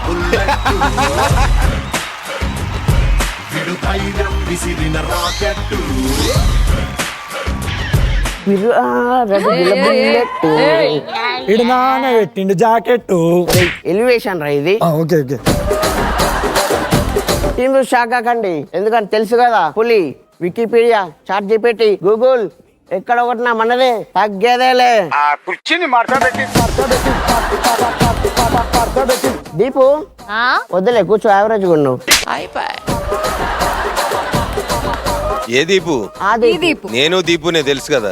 Bullet విడు ధైర్యం విసిరిన రాకెట్టు ఇడు నాన్న పెట్టిండు జాకెట్. ఎలివేషన్ రా ఇది. Okay okay. టీమ్ షాక్ కాకండి, ఎందుకంటే తెలుసు కదా పులి. వికీపీడియా, చాట్ జీపీటీ, గూగుల్ ఎక్కడ ఒకటినా మనదే తగ్గేదేలే. దీపు వద్దులే కూర్చో, యావరేజ్ ఉన్నావు. ఏ దీపు? దీపు. నేను దీపునే తెలుసు కదా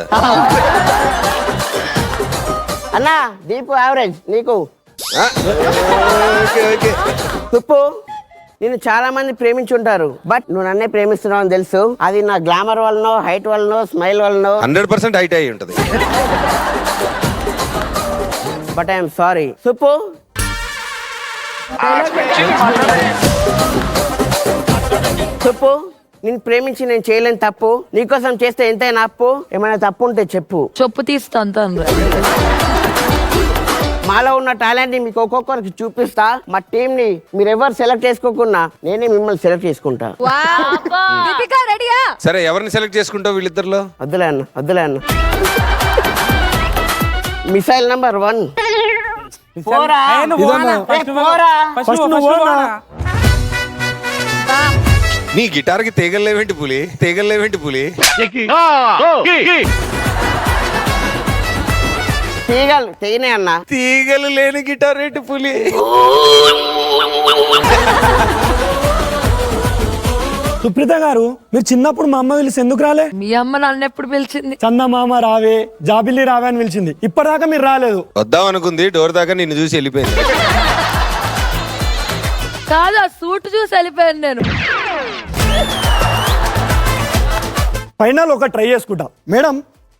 అన్నా. దీపు యావరేజ్ నీకు. తుప్పు, నేను చాలా మంది ప్రేమించుంటారు, బట్ నువ్వు నన్నే ప్రేమిస్తున్నావు అని తెలుసు. అది నా గ్లామర్ వల్లనో, హైట్ వల్లనో, స్మైల్ వల్లనో. 100% హైట్ అయి ఉంటది. But I'm sorry సుప్పు. సుప్పు, నేను ప్రేమించి నేను చేయలేని తప్పు, నీకోసం చేస్తే ఎంతైనా అప్పు. ఏమైనా తప్పు ఉంటే చెప్పు. చెప్పు తీస్తా అంతా. మాలో ఉన్న టాలెంట్ ని మీకు ఒక్కొక్కరికి చూపిస్తా. మా టీం ని మీరు ఎవరు సెలెక్ట్ చేసుకోకున్నా నేనే మిమ్మల్ని సెలెక్ట్ చేసుకుంటా. సరే, ఎవరిని సెలెక్ట్ చేసుకుంటావు వీళ్ళిద్దరిలో? వద్దులే అన్న, వద్దులే అన్న. Missile number 1. నీ గిటార్ కి తీగలేవేంటి పులి? తీగలేవేంటి పులి? తీగలు తెగినే అన్న. తీగలు లేని గిటార్ ఏంటి పులి? సుప్రీత గారు, మీరు చిన్నప్పుడు మా అమ్మ పిలిచి ఎందుకు రాలే? మీ అమ్మ నన్ను ఎప్పుడు పిలిచింది? చందమామ రావే, జాబిల్లి రావే అని పిలిచింది. ఇప్పటిదాకా మీరు రాలేదు. వద్దాం అనుకుంది, డోర్ దాకా నిన్ను చూసి వెళ్ళిపోయింది. కాదు, ఆ సూట్ చూసి వెళ్ళిపోయాను నేను. ఫైనల్ ఒక ట్రై చేసుకుంటా. మేడం,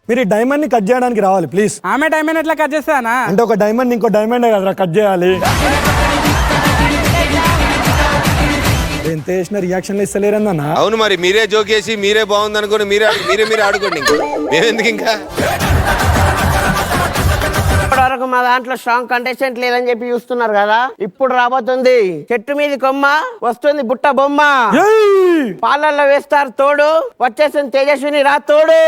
మీరు ఈ డైమండ్ ని కట్ చేయడానికి రావాలి ప్లీజ్. ఆమె డైమండ్ ఎట్లా కట్ చేస్తానా? అంటే ఒక డైమండ్ ఇంకో డైమండ్ కదరా కట్ చేయాలి. ఎంత చేసిన రియాక్షన్ ఇస్తలేరన్నా. అవును, మరి మీరే జోకేసి మీరే బాగుంది అనుకుని మీరే ఆడుకోండి. ఇంకా మేమెందుకు ఇంకా? ఇప్పటివరకు మా దాంట్లో స్ట్రాంగ్ కంటెస్టెంట్ లేదని చెప్పి చూస్తున్నారు కదా. ఇప్పుడు రాబోతుంది చెట్టు మీది కొమ్మ, వస్తుంది బుట్ట బొమ్మ. పాలల్లో వేస్తారు తోడు, వచ్చేసింది తేజస్విని రా తోడు.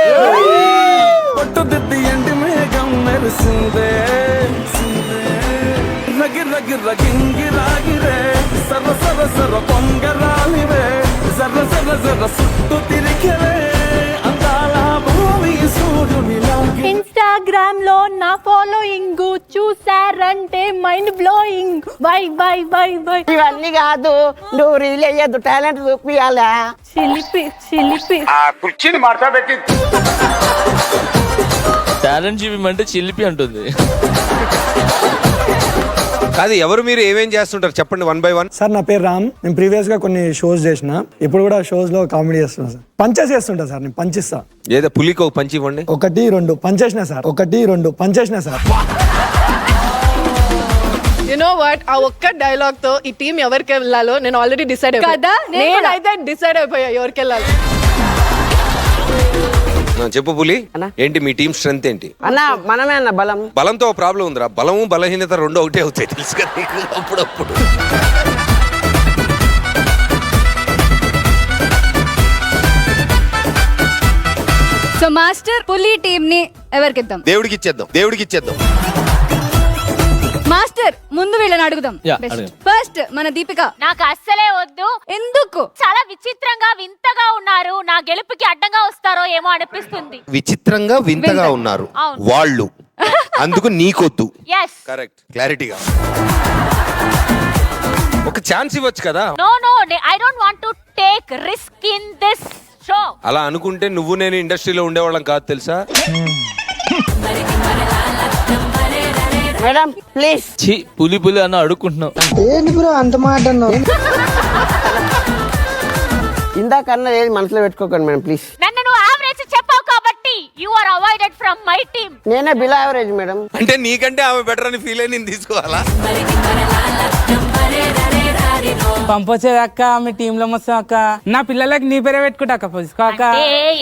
ఇన్స్టాగ్రామ్ లో నా ఫాలోయింగ్ చూసారంటే mind blowing. By by by by. ఇవన్నీ కాదు, నువ్వు రీల్ అయ్యద్దు, టాలెంట్ చూపియాలా. చిలిపి చిలిపి. టాలెంట్ చూపిమంటే చిలిపి అంటుంది. కాదు, ఎవరు మీరు ఏమేం చేస్తుంటారు చెప్పండి, 1 by 1. సార్, నా పేరు రామ్. నేను ప్రీవియస్ గా కొన్ని షోస్ చేసిన, ఇప్పుడు కూడా షోస్ లో కామెడీ చేస్తున్నా సార్. పంచెస్ చేస్తుంటా సార్, నేను పంచిస్తా. ఏదో పులికి ఒక పంచి ఇవ్వండి. 1 2 పంచేసిన సార్. 1 2 పంచేసిన సార్. యు నో వాట్, ఆ ఒక్క డైలాగ్ తో ఈ టీం ఎవరికి వెళ్ళాలో నేను ఆల్రెడీ డిసైడ్ అయిపోయా కదా. నేనైతే డిసైడ్ అయిపోయా ఎవరికి వెళ్ళాలి. చెప్పు పులి, ఏంటి మీ టీం స్ట్రెంత్ ఏంటి? అన్న మనమే అన్న బలం. బలంతో ప్రాబ్లం ఉందిరా. బలము బలహీనత రెండు ఒకటే అవుతాయి, తెలుసు కదా నీకు అప్పుడప్పుడు. సో మాస్టర్, పులి టీం ని ఎవరికిద్దాం? దేవుడికి ఇచ్చేద్దాం. మాస్టర్, ముందు వీళ్ళని అడుగుదాం. ఫస్ట్ మన దీపిక. నాకు అస్సలే వద్దు. ఎందుకు? చాలా విచిత్రంగా వింతగా ఉన్నారు. నా గెలుపుకి అడ్డంగా వస్తారో ఏమో అనిపిస్తుంది. విచిత్రంగా వింతగా ఉన్నారు వాళ్ళు, అందుకు నీకొద్దు. కరెక్ట్, క్లారిటీగా ఒక ఛాన్స్ ఇవ్వచ్చు కదా. No I don't want to take risk in this show. అలా అనుకుంటే నువ్వు నేను ఇండస్ట్రీలో ఉండేవాళ్ళం కాదు తెలుసా. Madam please. పులి అన్న అడుక్కుంటున్నావు. ఏంటి బ్రో అంత మాట అన్నావు? ఇందాకన్నా ఏది మనసులో పెట్టుకోకండి మేడం ప్లీజ్. నన్ను నువ్వు యావరేజ్ చెప్పావు కాబట్టి you are avoided from my team. నేనే బిలో యావరేజ్ మేడం. అంటే నీకంటే ఆమె బెటర్ అని ఫీల్ అయి నేను తీసుకోవాలా? పంపొచ్చేది అక్క, మీ టీమ్ లో మొత్తం అక్క. నా పిల్లలకి నీ పేరే పెట్టుకుంటా అక్క. పోసుకోక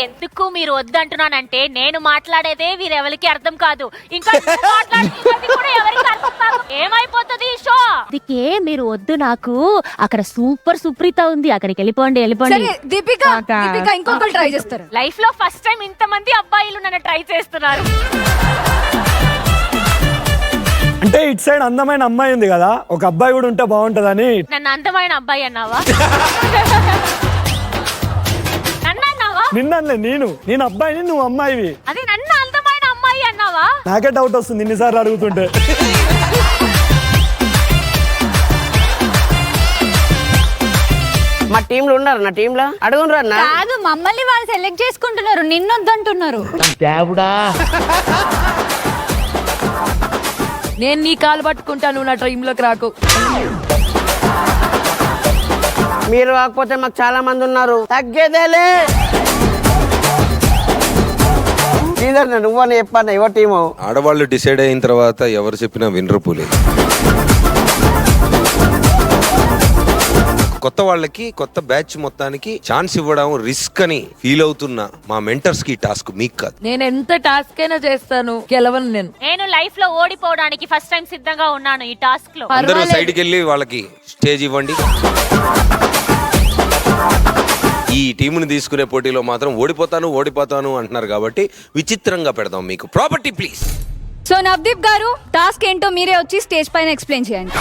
ఎందుకు మీరు వద్దంటున్నానంటే నేను మాట్లాడేదే వీరెవరికి అర్థం కాదు. ఇంకా మాట్లాడేది కూడా ఎవరికి అర్థం కాదు. ఏమైపోతుంది షో? అందుకే మీరు వద్దు, నాకు అక్కడ సూపర్ సుప్రీత ఉంది, అక్కడికి వెళ్ళిపోండి. దీపిక ఇంకొకరు ట్రై చేస్తారు. లైఫ్ లో ఫస్ట్ టైం ఇంతమంది అబ్బాయిలు నన్ను ట్రై చేస్తున్నారు. అంటే ఇటు సైడ్ అందమైన అమ్మాయి ఉంది కదా, ఒక అబ్బాయి కూడా ఉంటే బాగుంటదని. నన్ను అందమైన అబ్బాయి అన్నావా? నన్ను అన్నావా? నిన్నలే నేను అబ్బాయిని, నువ్వు అమ్మాయివి. అది నన్ను అందమైన అమ్మాయి అన్నావా? నాకే డౌట్ వస్తుంది ఇన్నిసార్లు అడుగుతుంటే. మా టీంలో ఉన్నారు, నా టీంలో అడుగునరా అన్న. కాదు, మమ్మల్ని వాళ్ళు సెలెక్ట్ చేసుకుంటున్నారు, నిన్నొద్దంటున్నారు. నేను నీ కాలు పట్టుకుంటాను, నా డ్రీమ్ లోకి రాకు. మీరు కాకపోతే మాకు చాలా మంది ఉన్నారు, తగ్గేదేలే. నువ్వని చెప్పాను ఎవరి టీము. ఆడవాళ్ళు డిసైడ్ అయిన తర్వాత ఎవరు చెప్పినా వినరు పూలే. కొత్త వాళ్ళకి, కొత్త బ్యాచ్ మొత్తానికి ఛాన్స్ ఇవ్వడం రిస్క్ అని ఫీల్ అవుతున్న మా మెంటర్స్ కి టాస్క్ మీకు కాదు. నేను ఎంత టాస్క్ అయినా చేస్తాను, గెలవను నేను. నేను లైఫ్ లో ఓడిపోవడానికి ఫస్ట్ టైం సిద్ధంగా ఉన్నాను ఈ టాస్క్ లో. అందరూ సైడ్కి వెళ్ళి వాళ్ళకి స్టేజ్ ఇవ్వండి. ఈ టీముని తీసుకునే పోటీలో మాత్రం ఓడిపోతాను అంటున్నారు కాబట్టి విచిత్రంగా పెడదాం మీకు. Property please. సో నవదీప్ గారు, టాస్క్ ఏంటో మీరే వచ్చి స్టేజ్ పైన ఎక్స్ప్లెయిన్ చేయండి.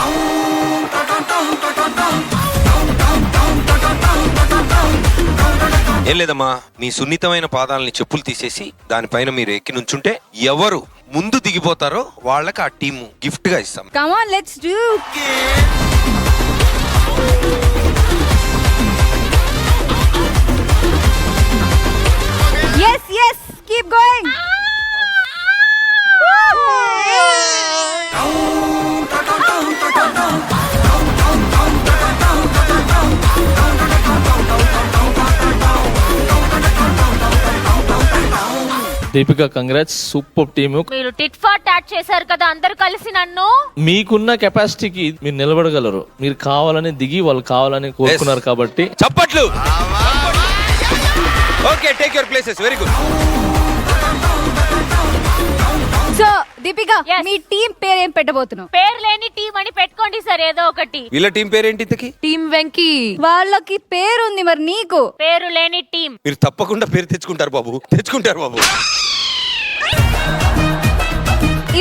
ఏం లేదమ్మా, మీ సున్నితమైన పాదాలని చెప్పులు తీసేసి దానిపైన మీరు ఎక్కి నుంచుంటే ఎవరు ముందు దిగిపోతారో వాళ్ళకి ఆ టీము గిఫ్ట్ గా ఇస్తాం. Come on, let's do. yes keep going. Deepika congrats, super team. మీరు టిట్ ఫార్ టాట్ చేశారు కదా అందరు కలిసి నన్ను. మీకున్న కెపాసిటీకి మీరు నిలబడగలరు. మీరు కావాలని దిగి వాళ్ళు కావాలని కోరుకున్నారు కాబట్టి చప్పట్లు. Okay, take your places. Very good. So Deepika, me team పేరు ఏం పెట్టబోతున్నావు? పేరు లేని టీం అని పెట్టుకోండి సార్, ఏదో ఒకటి. వీళ్ళ టీం పేరేంటి ఇంతకి? టీమ్ వెంకీ. వాళ్ళకి పేరు ఉంది, మరి నీకు? పేరు లేని టీం. మీరు తప్పకుండా పేరు తెచ్చుకుంటారు బాబు.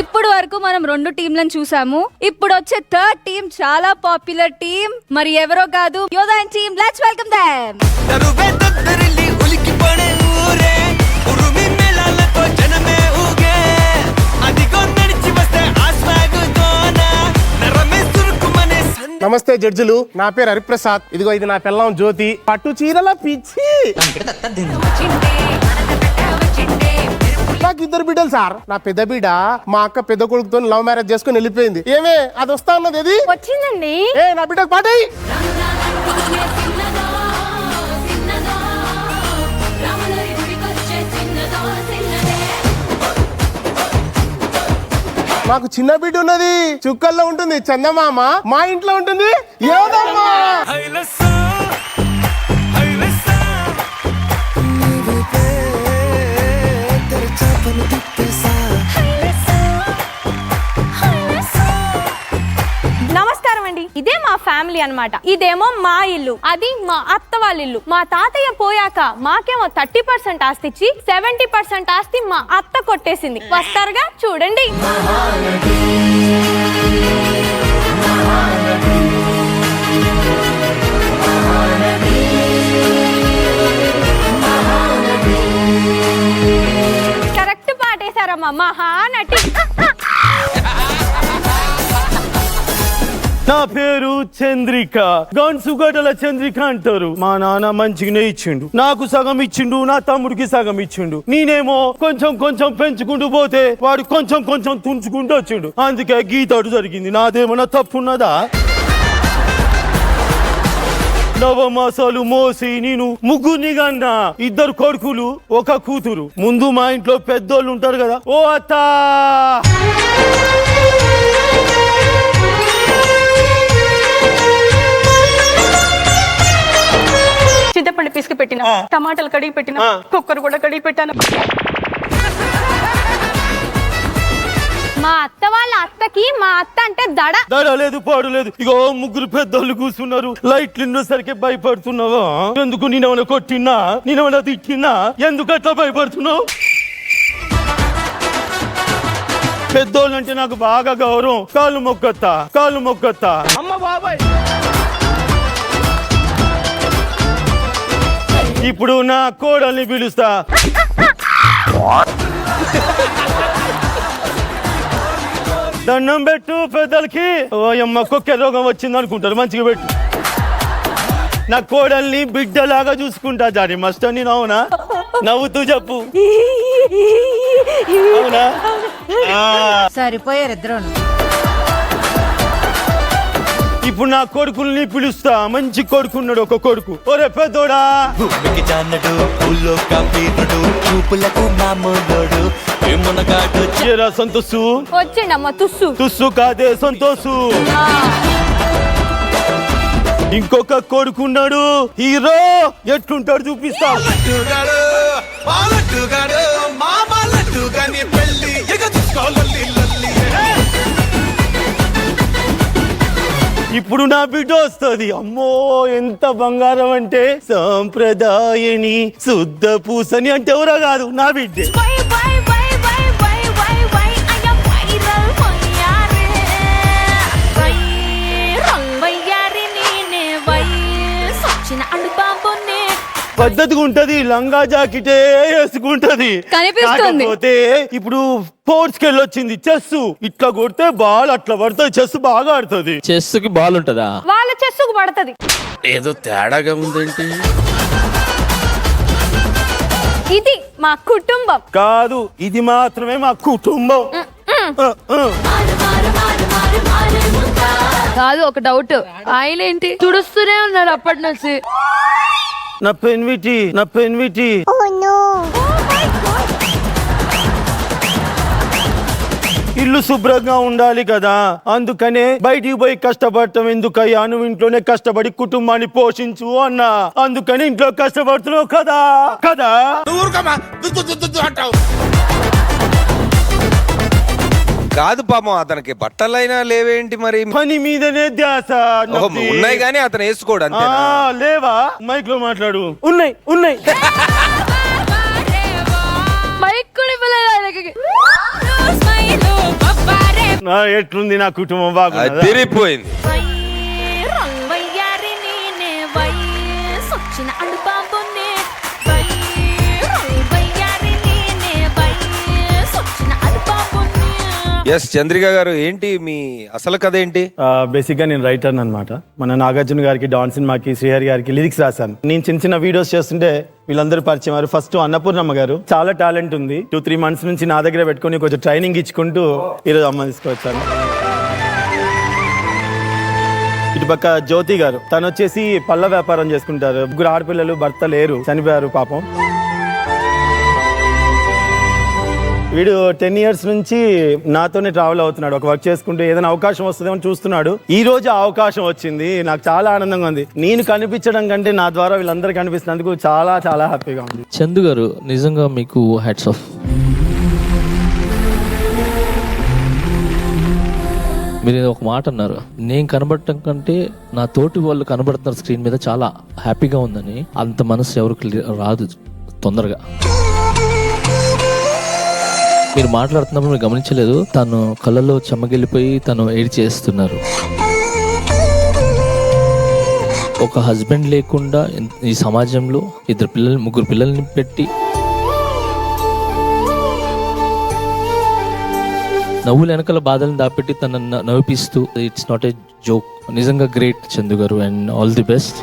ఇప్పుడు వరకు మనం 2 టీంలను చూసాము. ఇప్పుడు వచ్చే థర్డ్ టీం చాలా పాపులర్ టీం, మరి ఎవరో కాదు, యోధాన్ టీం. Let's welcome them. నమస్తే జడ్జిలు, నా పేరు హరిప్రసాద్. ఇదిగో ఇది నా పిల్లం జ్యోతి. పట్టు చీరల పిచ్చి. నాకు 2 బిడ్డలు సార్. నా పెద్ద బిడ్డ మా అక్క పెద్ద కొడుకుతో లవ్ మ్యారేజ్ చేసుకుని వెళ్ళిపోయింది. ఏమే అది వస్తా ఉన్నది? ఏది వచ్చిందండి? నా బిడ్డకు పాటయి. మాకు చిన్న బిడ్డ ఉన్నది, చుక్కల్లో ఉంటుంది చందమామ. మా ఇంట్లో ఉంటుంది యోధమ్మ. నమస్కారం అండి. ఇదే మా ఫ్యామిలీ అన్నమాట. ఇదేమో మా ఇల్లు, అది మా అత్త వాళ్ళ ఇల్లు. మా తాతయ్య పోయాక మాకేమో 30% ఆస్తి ఇచ్చి 70% ఆస్తి మా అత్త కొట్టేసింది. వస్తారుగా చూడండి. కరెక్ట్ పాటేశారమ్మా, మహానటి. నా పేరు చంద్రిక, గన్సుగడ్డల చంద్రిక అంటారు. మా నాన్న మంచిగానే ఇచ్చిండు, నాకు సగం ఇచ్చిండు, నా తమ్ముడికి సగం ఇచ్చిండు. నేనేమో కొంచెం కొంచెం పెంచుకుంటూ పోతే వాడు కొంచెం కొంచెం తుంచుకుంటూ వచ్చిండు. అందుకే గీతాడు జరిగింది. నాదేమన్నా తప్పున్నదా? నవమాసాలు మోసి నేను ముగ్గురిని కన్నా, 2 కొడుకులు 1 కూతురు. ముందు మా ఇంట్లో పెద్దోళ్ళు ఉంటారు కదా, ఓ అత్తా చింతపండు పిసికి పెట్టిన, టమాటాలు కడిగి పెట్టిన, కుక్కర్ కూడా కడిగి పెట్టాను. మా అత్త వాళ్ళ అత్తకి మా అత్త అంటే దడ. దడలేదు పాడలేదు. ఇగో ముగ్గురు పెద్దోళ్ళు కూర్చున్నారు. లైట్లు ఉన్నసరికి భయపడుతున్నావా? ఎందుకు నేనేమైనా కొట్టినా, నేనేమైనా తిట్టినా? ఎందుకు అట్లా భయపడుతున్నావు? పెద్దోళ్ళు అంటే నాకు బాగా గౌరవం. కాళ్ళు మొక్కత్తా, కాళ్ళు మొక్కత్తా. అమ్మ బాబాయ్. ఇప్పుడు నా కోడల్ని పిలుస్తా. దండం పెట్టు పెద్దలకి. ఓ అమ్మ కుక్క రోగం వచ్చింది అనుకుంటారు, మంచిగా పెట్టు. నా కోడల్ని బిడ్డలాగా చూసుకుంటా జాని మస్ట్ అని. అవునా? నవ్వుతూ చెప్పు. అవునా? సరిపోయారు ఇద్దరు. ఇప్పుడు నా కొడుకుల్ని పిలుస్తా. మంచి కొడుకున్నాడు ఒక కొడుకు. ఒరే పెద్దోడా, భూమికి జానడు ఊళ్ళో కబీరుడు చూపులకు మామూలుడు ఏమునగాడు ఏరా సంతోషు? వచ్చిండమ్మ తుస్సు. తుస్సు కాదే సంతోషు. ఇంకొక కొడుకున్నాడు హీరో. ఎట్లుంటాడు చూపిస్తా. ఇప్పుడు నా బిడ్డ వస్తుంది. అమ్మో ఎంత బంగారం అంటే సాంప్రదాయని శుద్ధ పూసని అంటే ఎవరో కాదు, నా బిడ్డే. పద్ధతిగా ఉంటది. లంగా జాకెటే వేసుకుంటది. కనిపిస్తుంది. కాకపోతే ఇప్పుడు స్పోర్ట్స్ కి వెళ్ళొచ్చింది. చెస్ ఇట్లా కొడితే బాల్ అట్లా పడుతుంది. చెస్ బాగా ఆడుతుంది. చెస్ కి బాల్ ఉంటదా? వాళ్ళ చెస్సుకు పడుతుంది. ఏదో తేడాగా ఉందేంటి? ఇది మా కుటుంబం కాదు, ఇది మాత్రమే మా కుటుంబం. కాదు, ఒక డౌట్. ఆయన ఏంటి తుడుస్తూనే ఉన్నాడు అప్పటి నుంచి. నా పెన్విటి, నా పెన్విటి. ఇల్లు శుభ్రంగా ఉండాలి కదా, అందుకనే బయటికి పోయి కష్టపడటం ఎందుకయ్యా, నువ్వు ఇంట్లోనే కష్టపడి కుటుంబాన్ని పోషించు అన్నా. అందుకని ఇంట్లో కష్టపడుతున్నావు కదా కదా. కాదు పాపం, అతనికి బట్టలైనా లేవేంటి మరి? పని మీదనే ధ్యాస. ఉన్నాయి కానీ అతను వేసుకోడు అంతే. లేవా? మైక్ లో మాట్లాడు. ఉన్నాయి ఉన్నాయి. మైక్ కూడా ఇవ్వలేదు ఆయనకి. ఎట్లుంది నా కుటుంబం? బాగా తిరిగిపోయింది. ఎస్ చంద్రిక గారు, ఏంటి మీ అసలు కథ ఏంటి? బేసిక్ గా నేను రైటర్ అన్నమాట. మన నాగార్జున గారికి, డాన్ సినిమాకి, శ్రీహరి గారికి లిరిక్స్ రాశాను. నేను చిన్న చిన్న వీడియోస్ చేస్తుంటే వీళ్ళందరూ పరిచయం వారు. ఫస్ట్ అన్నపూర్ణమ్మ గారు, చాలా టాలెంట్ ఉంది. 2-3 months నుంచి నా దగ్గర పెట్టుకుని కొంచెం ట్రైనింగ్ ఇచ్చుకుంటూ ఈరోజు అమ్మ తీసుకొచ్చాను. ఇటుపక్క జ్యోతి గారు, తను వచ్చేసి పళ్ళ వ్యాపారం చేసుకుంటారు. 3 ఆడపిల్లలు, భర్త లేరు, చనిపోయారు పాపం. వీడు 10 years నుంచి నాతోనే ట్రావెల్ అవుతున్నాడు. ఒక వర్క్ చేసుకుంటూ ఏదైనా అవకాశం వస్తుందేమో చూస్తున్నాడు. ఈ రోజు ఆ అవకాశం వచ్చింది. నాకు చాలా ఆనందంగా ఉంది. నేను కనిపించడం కంటే నా ద్వారా వీళ్ళందరూ కనిపిస్తున్నందుకు చాలా చాలా హ్యాపీగా ఉంది. చందు గారు, నిజంగా మీకు హ్యాట్స్ ఆఫ్. మీరు ఒక మాట అన్నారు, నేను కనబడటం కంటే నా తోటి వాళ్ళు కనబడుతున్నారు స్క్రీన్ మీద, చాలా హ్యాపీగా ఉందని. అంత మనసు ఎవరికి రాదు తొందరగా. మీరు మాట్లాడుతున్నప్పుడు మీరు గమనించలేదు, తను కళ్ళలో చెమ్మగిల్లిపోయి తను ఏడి చేస్తున్నారు. ఒక హస్బెండ్ లేకుండా ఈ సమాజంలో 3 పిల్లల్ని పెట్టి నవ్వులు వెనకాల బాధలను దాపెట్టి తనను నవ్విపిస్తూ, ఇట్స్ నాట్ ఏ జోక్. నిజంగా గ్రేట్ చందు గారు, అండ్ ఆల్ ది బెస్ట్.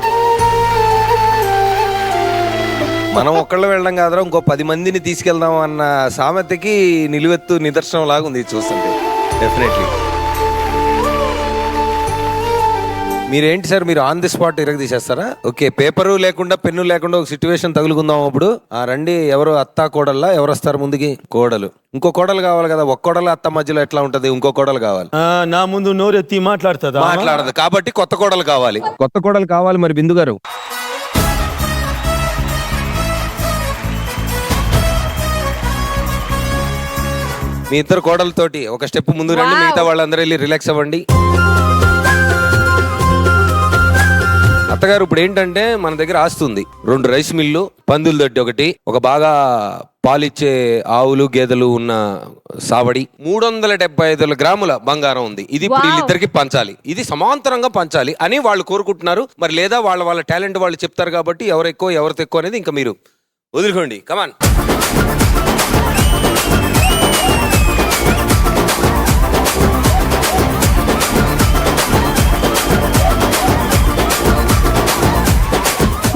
మనం ఒక్కళ్ళు వెళ్ళడం కాదురా, ఇంకో 10 మందిని తీసుకెళ్దాం అన్న సామెతకి నిలువెత్తు నిదర్శనం లాగా ఉంది చూస్తుంటే. డెఫినెట్లీ. మీరేంటి సార్, మీరు ఆన్ ది స్పాట్ తీసేస్తారా? ఓకే, పేపరు లేకుండా, పెన్ను లేకుండా ఒక సిచ్యువేషన్ తగులుకుందాం. అప్పుడు రండి, ఎవరు అత్త కోడల్లా, ఎవరు వస్తారు ముందుకి? కోడలు. ఇంకో కోడలు కావాలి కదా. ఒక కోడలు అత్త మధ్యలో ఎట్లా ఉంటది? ఇంకో కోడలు కావాలి. నా ముందు నోరెత్తి మాట్లాడుతుందా? మాట్లాడదు కాబట్టి కొత్త కోడలు కావాలి. కొత్త కోడలు కావాలి. మరి బిందు గారు, మీ ఇద్దరు కోడలతోటి ఒక స్టెప్ ముందు రండి, మిగతా వాళ్ళందరూ వెళ్ళి రిలాక్స్ అవ్వండి. అత్తగారు ఇప్పుడు ఏంటంటే మన దగ్గర ఆస్తుంది 2 రైస్ మిల్లు, పందుల దొడ్డి ఒకటి, ఒక బాగా పాలిచ్చే ఆవులు గేదెలు ఉన్న సావడి, 375 గ్రాముల బంగారం ఉంది. ఇది ఇప్పుడు వీళ్ళిద్దరికి పంచాలి, ఇది సమాంతరంగా పంచాలి అని వాళ్ళు కోరుకుంటున్నారు. మరి లేదా వాళ్ళ టాలెంట్ వాళ్ళు చెప్తారు కాబట్టి ఎవరు ఎక్కువ ఎవరు తక్కువ అనేది ఇంకా మీరు వదులుకోండి. కమాన్.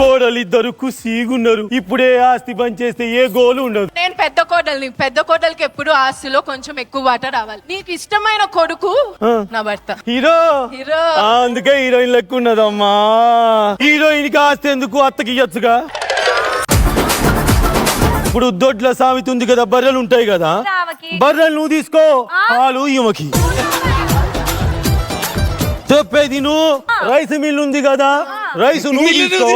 కోడలిద్దరు కుసీగున్నారు. ఇప్పుడే ఆస్తి పంచేస్తే ఏ గోలు ఉండదు. నేను పెద్ద కోడల్ని, పెద్ద కోడలికి ఎప్పుడు ఆస్తిలో కొంచెం ఎక్కువ వాటా రావాలి. నీకు ఇష్టమైన కొడుకు నా భర్త హీరో. హీరో అందుకే హీరోయిన్ లెక్క ఉన్నదమ్మా. హీరోయిన్ కి ఆస్తి ఎందుకు, అత్తకి ఇయ్యొచ్చుగా. ఇప్పుడు దొడ్ల సామెత ఉంది కదా, బర్రెలు ఉంటాయి కదా, బర్రెలు నువ్వు తీసుకో, పాలు ఈమెకి. చెప్పేది నువ్వు, రైస్ మిల్ ఉంది కదా, రైస్ నువ్వు తీసుకో,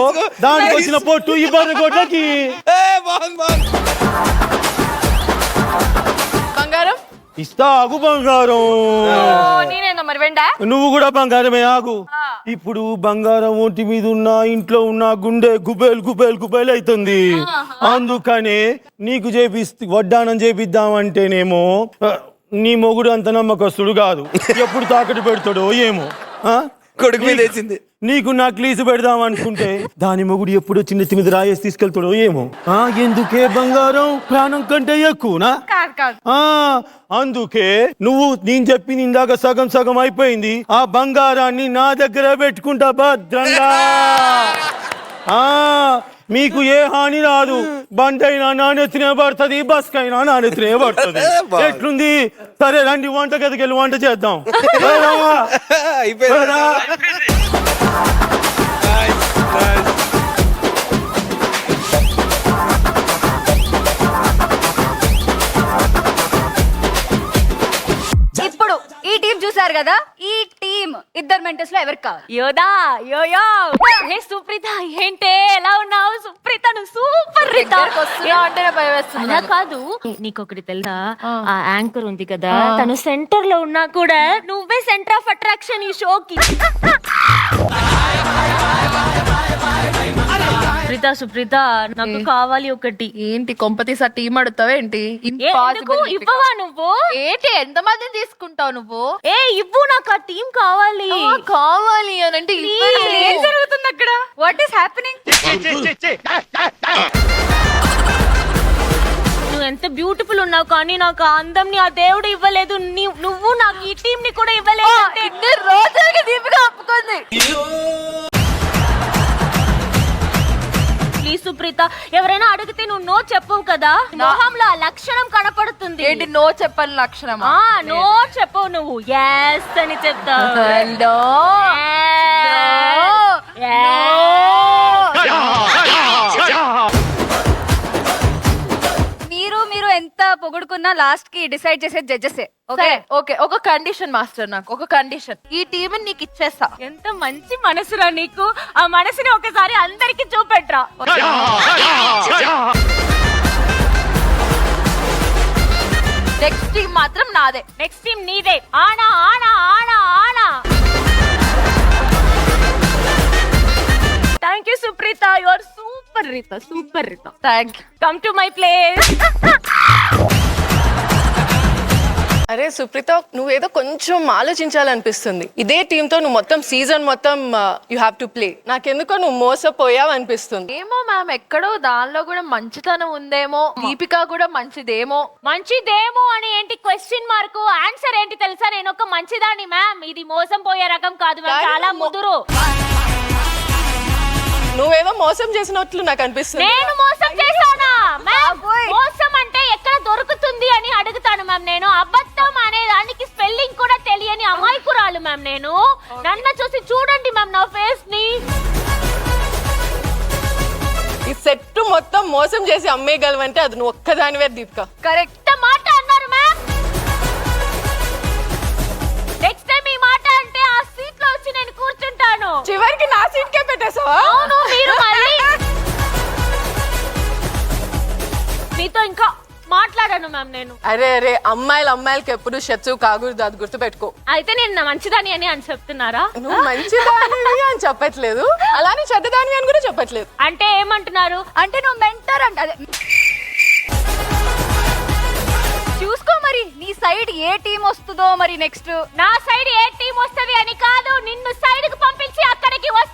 దానికి వచ్చిన పొట్టు ఈ బర్రె గొడ్లకి. బంగారం ఇస్తా, ఆగు బంగారం. మరి వెండా నువ్వు కూడా బంగారమే, ఆగు. ఇప్పుడు బంగారం ఒంటి మీద ఉన్న ఇంట్లో ఉన్న గుండె గుబేలు గుబేలు గుబేలు అవుతుంది. అందుకనే నీకు వడ్డానం చేపిద్దామంటేనేమో నీ మొగుడు అంత నమ్మకస్తుడు కాదు. ఎప్పుడు తాకట్టు పెడతాడో ఏమో. కొడుకు మీద వేసింది. నీకు నక్లీస్ పెడదాం అనుకుంటే దాని మొగుడు ఎప్పుడు చిన్న మీద రాయేసి తీసుకెళ్తాడో ఏమో. ఎందుకే బంగారం ప్రాణం కంటే ఎక్కువనా? అందుకే నేను చెప్పింది ఇందాక సగం సగం అయిపోయింది. ఆ బంగారాన్ని నా దగ్గర పెట్టుకుంటా భద్రంగా. మీకు ఏ హాని రాదు. బండైనా నానెత్తినే పడుతుంది, బస్కైనా నానెత్తినే పడుతుంది. ఎట్లుంది? సరే రండి, వంట గదికి వెళ్ళి వంట చేద్దాం. ఇప్పుడు ఈ టీం చూసారు కదా, ఈ టీం ఇద్దరు మెంటర్స్ లో ఎవరికి కావాలి? యోదా యోయో. హే సుప్రీత, ఏంటే ఎలా ఉన్నావు? సుప్రీత నువ్వు సూపర్. అలా కాదు, నీకొకటి తెలుసా? ఆ యాంకర్ ఉంది కదా, తను సెంటర్ లో ఉన్నా కూడా నువ్వే సెంటర్ ఆఫ్ అట్రాక్షన్ ఈ షోకి. సుప్రీత నాకు కావాలి ఒకటి. ఏంటి కొంపతీసా టీం అడుగుతావా ఏంటి? ఇవ్వవా నువ్వు? ఏంటి ఎంత మందిని తీసుకుంటావు నువ్వు? ఇవ్వు, నాకు ఆ టీం కావాలి. కావాలి అని అంటే ఏం జరుగుతుంది అక్కడ? What is happening? నువ్వు ఎంత బ్యూటిఫుల్ ఉన్నావు, కానీ నాకు ఆ అందం ని ఆ దేవుడు ఇవ్వలేదు. నువ్వు నాకు ఈ టీం ని కూడా ఇవ్వలేదు. రోజులకి దీపిక ఒప్పుకుంది. ప్లీజ్ సుప్రీత, ఎవరైనా అడిగితే నువ్వు నో చెప్పవు కదా. మొహంలో ఆ లక్షణం కనపడుతుంది. ఏంటి నో చెప్పని లక్షణం? నో చెప్పవు నువ్వు, ఎస్ అని చెప్తావు. మీరు ఎంత పొగుడుకున్నా లాస్ట్ కి డిసైడ్ చేసేది జడ్జెసే. ఓకే ఓకే, ఒక కండిషన్ మాస్టర్, నాకు ఒక కండిషన్. ఈ టీం నీకు ఇచ్చేస్తా. ఎంత మంచి మనసురా నీకు. ఆ మనసుని ఒకసారి అందరికి చూపెట్రా. నెక్స్ట్ టీం మాత్రం నాదే. నెక్స్ట్ టీం నీదే. ఆనా ఆనా ఆనా ఆనా. Thank you Supreetha, you are super Reetha, super Reetha. Thank you. Come to my place. అరే సుప్రీత, నువ్వేదో కొంచెం ఆలోచించాలనిపిస్తుంది. ఇదే టీమ్ తో నువ్వు మొత్తం సీజన్ మొత్తం యూ హ్యావ్ టు ప్లే. నాకెందుకో నువ్వు మోసపోయావు అనిపిస్తుంది. ఏమో మ్యామ్, ఎక్కడో దానిలో కూడా మంచితనం ఉందేమో. దీపిక కూడా మంచిదేమో. మంచిదేమో అని ఏంటి క్వశ్చన్ మార్క్? ఆన్సర్ ఏంటి తెలుసా? నేను ఒక మంచిదాన్ని మ్యామ్. ఇది మోసం పోయే రకం కాదు మ్యామ్, చాలా ముదురు. నువ్వేదో మోసం చేసినట్లు నాకు అనిపిస్తుంది. నేను మోసం చేశానా మ్యామ్? మోసం అంటే ఎక్కడ దొరుకుతుంది అని అడుగుతాను మ్యామ్. నేను అబద్ధం అనే దానికి స్పెల్లింగ్ కూడా తెలియని అమాయకురాలు మ్యామ్ నేను. నన్ను చూసి చూడండి మ్యామ్ నా ఫేస్ ని. ఈ సెట్ మొత్తం మోసం చేసి అమ్మేయగలవంటే అది నువ్వు ఒక్కదానివే దీపిక. కరెక్ట్ మాట అన్నారు మ్యామ్. నెక్స్ట్ టైం ఈ మాట అంటే ఆ సీట్ లో వచ్చి నేను కూర్చుంటాను. చివరికి నా సీట్ కే పెట్టేసావా? అవును, మీరు మళ్ళీ మీతో ఇంకా మాట్లాడ మాట్లాడను మ్యామ్ నేను. అరే అరే అమ్మాయిలకి ఎప్పుడు శత్రువు కాకూడదు, అది గుర్తుపెట్టుకో. అయితే నేను నా మంచిదాని అని చెప్తున్నారా? నువ్వు మంచిదానివి అని చెప్పట్లేదు, అలానే చెడ్డదానివి అని కూడా చెప్పట్లేదు. అంటే ఏమంటున్నారు? అంటే నువ్వు మెంటర్ అంటే అదే. చూసుకో మరి నీ సైడ్ ఏ టీం వస్తుందో మరి నెక్స్ట్. నా సైడ్ ఏ టీం వస్తది అని కాదు, నిన్ను సైడ్ కు పంపించి అక్కడికి వస్తా